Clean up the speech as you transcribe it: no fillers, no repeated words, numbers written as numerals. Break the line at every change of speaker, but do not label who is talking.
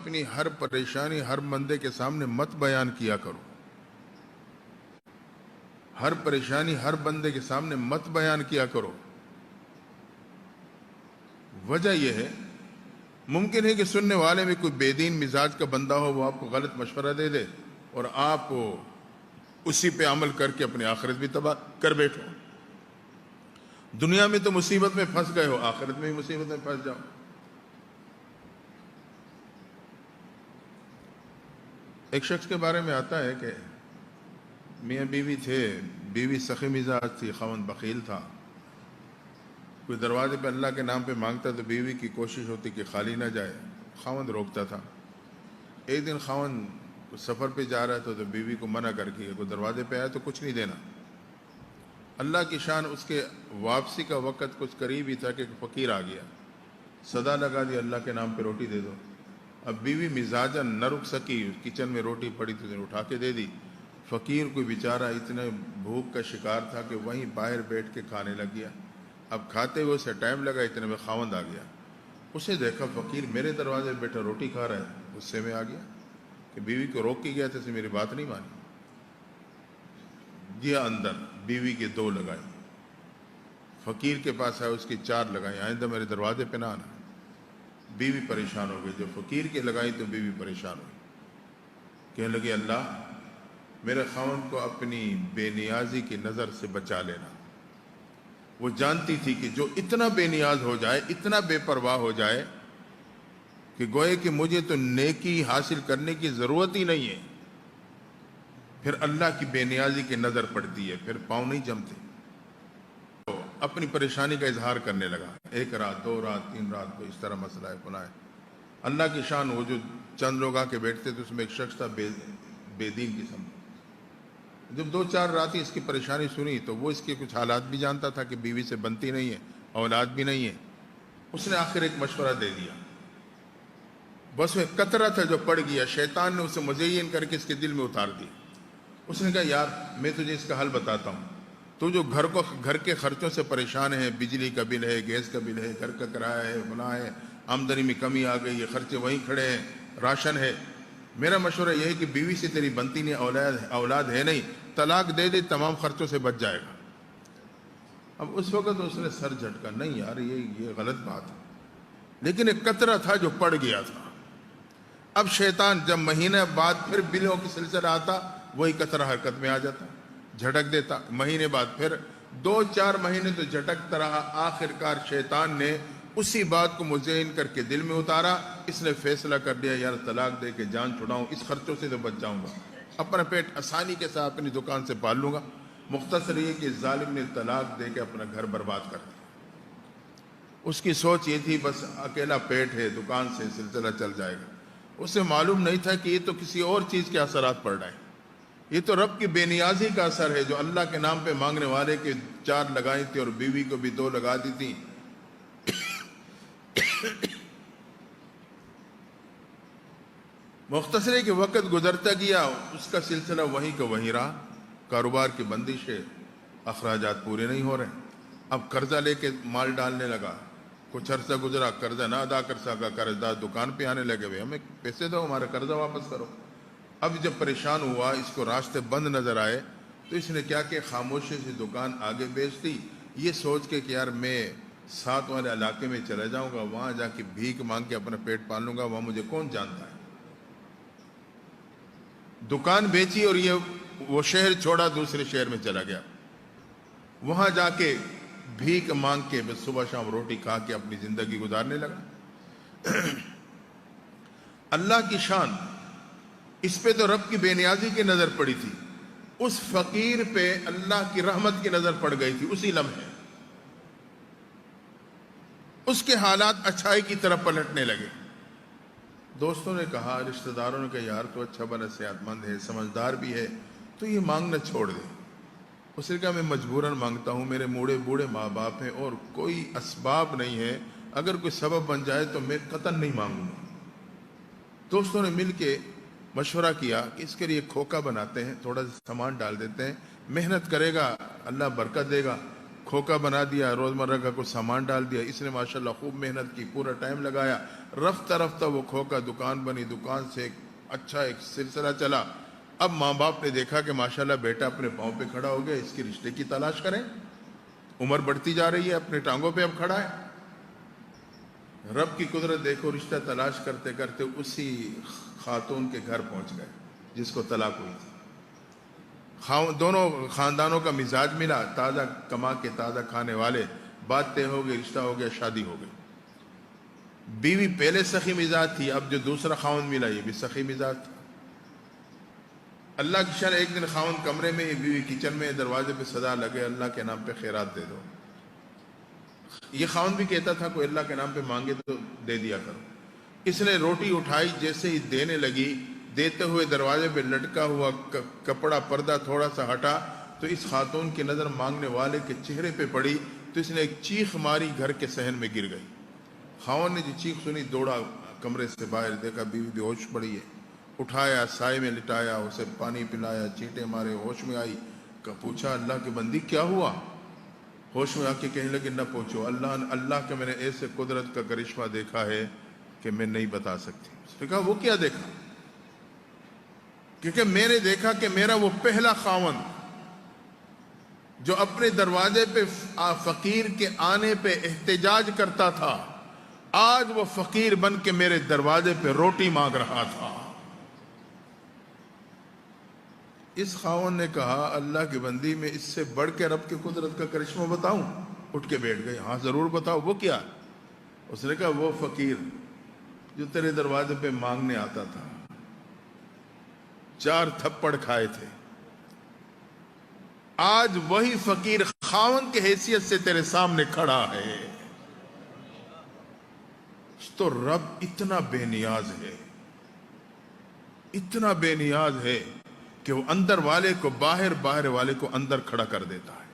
اپنی ہر پریشانی ہر بندے کے سامنے مت بیان کیا کرو. ہر پریشانی ہر بندے کے سامنے مت بیان کیا کرو. وجہ یہ ہے ممکن ہے کہ سننے والے میں کوئی بے دین مزاج کا بندہ ہو, وہ آپ کو غلط مشورہ دے دے اور آپ اسی پہ عمل کر کے اپنی آخرت بھی تباہ کر بیٹھو. دنیا میں تو مصیبت میں پھنس گئے ہو, آخرت میں بھی مصیبت میں پھنس جاؤ. ایک شخص کے بارے میں آتا ہے کہ میاں بیوی تھے, بیوی سخی مزاج تھی, خاوند بخیل تھا. کوئی دروازے پہ اللہ کے نام پہ مانگتا تو بیوی کی کوشش ہوتی کہ خالی نہ جائے, خاوند روکتا تھا. ایک دن خاوند سفر پہ جا رہا تھا تو بیوی کو منع کر کے کوئی دروازے پہ آیا تو کچھ نہیں دینا. اللہ کی شان, اس کے واپسی کا وقت کچھ قریب ہی تھا کہ فقیر آ گیا, صدا لگا دی اللہ کے نام پہ روٹی دے دو. اب بیوی مزاجن نہ رک سکی, کچن میں روٹی پڑی تو اٹھا کے دے دی. فقیر کوئی بیچارہ اتنے بھوک کا شکار تھا کہ وہیں باہر بیٹھ کے کھانے لگ گیا. اب کھاتے ہوئے اسے ٹائم لگا, اتنے میں خاوند آ گیا. اسے دیکھا فقیر میرے دروازے بیٹھا روٹی کھا رہا ہے. غصے میں آ گیا کہ بیوی کو روک کے گیا تھا, اسے میری بات نہیں مانی. گیا اندر, بیوی کے 2 لگائی. فقیر کے پاس آئے, اس کی 4 لگائی. آئندہ میرے دروازے پہ نہ آنا. بیوی پریشان ہو گئی. جو فقیر کے لگائی تو بیوی پریشان ہوئی, کہنے لگی اللہ میرے خاوند کو اپنی بے نیازی کی نظر سے بچا لینا. وہ جانتی تھی کہ جو اتنا بے نیاز ہو جائے, اتنا بے پرواہ ہو جائے کہ گوئے کہ مجھے تو نیکی حاصل کرنے کی ضرورت ہی نہیں ہے, پھر اللہ کی بے نیازی کی نظر پڑتی ہے, پھر پاؤں نہیں جمتے. اپنی پریشانی کا اظہار کرنے لگا. 1 رات 2 رات 3 رات کو اس طرح مسئلہ ہے فلاں ہے. اللہ کی شان, وہ جو چند لوگ آ کے بیٹھتے تھے اس میں ایک شخص تھا بے دین قسم. جب 2-4 راتیں اس کی پریشانی سنی تو وہ اس کے کچھ حالات بھی جانتا تھا کہ بیوی سے بنتی نہیں ہے, اولاد بھی نہیں ہے. اس نے آخر ایک مشورہ دے دیا. بس وہ قطرہ تھا جو پڑ گیا, شیطان نے اسے مزین کر کے اس کے دل میں اتار دیا. اس نے کہا یار میں تجھے اس کا حل بتاتا ہوں. تو جو گھر کے خرچوں سے پریشان ہے, بجلی کا بل ہے, گیس کا بل ہے, گھر کا کرایہ ہے, فلاں ہے, آمدنی میں کمی آ گئی ہے, خرچے وہیں کھڑے ہیں, راشن ہے. میرا مشورہ یہ ہے کہ بیوی سے تیری بنتی نہیں, اولاد ہے نہیں, طلاق دے دے, تمام خرچوں سے بچ جائے گا. اب اس وقت اس نے سر جھٹکا, نہیں یار یہ غلط بات ہے, لیکن ایک قطرہ تھا جو پڑ گیا تھا. اب شیطان جب مہینہ بعد پھر بلوں کی سلسلہ آتا, وہی قطرہ حرکت میں آ جاتا, جھٹک دیتا. مہینے بعد پھر 2-4 مہینے تو جھٹکتا رہا. آخر کار شیطان نے اسی بات کو مزین کر کے دل میں اتارا. اس نے فیصلہ کر لیا یار طلاق دے کے جان چھڑاؤں, اس خرچوں سے تو بچ جاؤں گا, اپنا پیٹ آسانی کے ساتھ اپنی دکان سے پال لوں گا. مختصر یہ کہ ظالم نے طلاق دے کے اپنا گھر برباد کر دیا. اس کی سوچ یہ تھی بس اکیلا پیٹ ہے, دکان سے سلسلہ چل جائے گا. اسے معلوم نہیں تھا کہ یہ تو کسی اور چیز کے اثرات پڑ رہے ہیں. یہ تو رب کی بے نیازی کا اثر ہے جو اللہ کے نام پہ مانگنے والے کے 4 لگائی تھی اور بیوی کو بھی 2 لگا دی تھی. مختصر کہ وقت گزرتا گیا, اس کا سلسلہ وہیں کا وہیں رہا. کاروبار کی بندش ہے, اخراجات پورے نہیں ہو رہے. اب قرضہ لے کے مال ڈالنے لگا. کچھ عرصہ گزرا, قرضہ نہ ادا کر سکا, قرضدار دکان پہ آنے لگے, ہمیں پیسے دو, ہمارا قرضہ واپس کرو. اب جب پریشان ہوا, اس کو راستے بند نظر آئے, تو اس نے کیا کہ خاموشی سے دکان آگے بیچ دی, یہ سوچ کے کہ یار میں ساتھ والے علاقے میں چلا جاؤں گا, وہاں جا کے بھیک مانگ کے اپنا پیٹ پال لوں گا, وہاں مجھے کون جانتا ہے. دکان بیچی اور یہ وہ شہر چھوڑا, دوسرے شہر میں چلا گیا. وہاں جا کے بھیک مانگ کے بس صبح شام روٹی کھا کے اپنی زندگی گزارنے لگا. اللہ کی شان, اس پہ تو رب کی بے نیازی کی نظر پڑی تھی, اس فقیر پہ اللہ کی رحمت کی نظر پڑ گئی تھی. اسی لمحے اس کے حالات اچھائی کی طرف پلٹنے لگے. دوستوں نے کہا, رشتہ داروں نے کہا یار تو اچھا بنا, صحت مند ہے, سمجھدار بھی ہے, تو یہ مانگنا چھوڑ دے. اس نے کہا میں مجبوراً مانگتا ہوں, میرے بوڑھے ماں باپ ہیں اور کوئی اسباب نہیں ہے, اگر کوئی سبب بن جائے تو میں قطعاً نہیں مانگوں گا. دوستوں نے مل کے مشورہ کیا کہ اس کے لیے کھوکا بناتے ہیں, تھوڑا سا سامان ڈال دیتے ہیں, محنت کرے گا اللہ برکت دے گا, کھوکا بنا دیا, روزمرہ کا کچھ سامان ڈال دیا. اس نے ماشاءاللہ خوب محنت کی, پورا ٹائم لگایا. رفتہ رفتہ وہ کھوکا دکان بنی, دکان سے ایک سلسلہ چلا. اب ماں باپ نے دیکھا کہ ماشاءاللہ بیٹا اپنے پاؤں پہ کھڑا ہو گیا, اس کی رشتے کی تلاش کریں. عمر بڑھتی جا رہی ہے, اپنے ٹانگوں پہ اب کھڑا ہے. رب کی قدرت دیکھو, رشتہ تلاش کرتے کرتے اسی خاتون کے گھر پہنچ گئے جس کو طلاق ہوئی تھی. دونوں خاندانوں کا مزاج ملا, تازہ کما کے تازہ کھانے والے. بات طے ہو گئی, رشتہ ہو گیا, شادی ہو گئی. بیوی پہلے سخی مزاج تھی, اب جو دوسرا خاوند ملا یہ بھی سخی مزاج تھا. اللہ کی شان, ایک دن خاوند کمرے میں, بیوی کچن میں, دروازے پہ صدا لگے, اللہ کے نام پہ خیرات دے دو. یہ خاوند بھی کہتا تھا کوئی اللہ کے نام پہ مانگے تو دے دیا کرو. اس نے روٹی اٹھائی, جیسے ہی دینے لگی, دیتے ہوئے دروازے پہ لٹکا ہوا کپڑا پردہ تھوڑا سا ہٹا تو اس خاتون کی نظر مانگنے والے کے چہرے پہ پڑی, تو اس نے ایک چیخ ماری, گھر کے صحن میں گر گئی. خاوند نے جو چیخ سنی دوڑا کمرے سے باہر, دیکھا بیوی بے ہوش پڑی ہے. اٹھایا, سائے میں لٹایا, اسے پانی پلایا, چینٹے مارے, ہوش میں آئی. پوچھا اللہ کی بندی کیا ہوا؟ ہوش میں آ کے کہنے لگے نہ پوچھو, اللہ کے میں نے ایسے قدرت کا کرشمہ دیکھا ہے کہ میں نہیں بتا سکتی. اس نے کہا وہ کیا دیکھا؟ کیونکہ میں نے دیکھا کہ میرا وہ پہلا خاوند جو اپنے دروازے پہ فقیر کے آنے پہ احتجاج کرتا تھا, آج وہ فقیر بن کے میرے دروازے پہ روٹی مانگ رہا تھا. اس خاوند نے کہا اللہ کی بندی میں اس سے بڑھ کے رب کی قدرت کا کرشمہ بتاؤں؟ اٹھ کے بیٹھ گئے. ہاں ضرور بتاؤ, وہ کیا؟ اس نے کہا وہ فقیر جو تیرے دروازے پہ مانگنے آتا تھا, 4 تھپڑ کھائے تھے, آج وہی فقیر خاوند کی حیثیت سے تیرے سامنے کھڑا ہے. تو رب اتنا بے نیاز ہے, اتنا بے نیاز ہے کہ وہ اندر والے کو باہر, باہر والے کو اندر کھڑا کر دیتا ہے.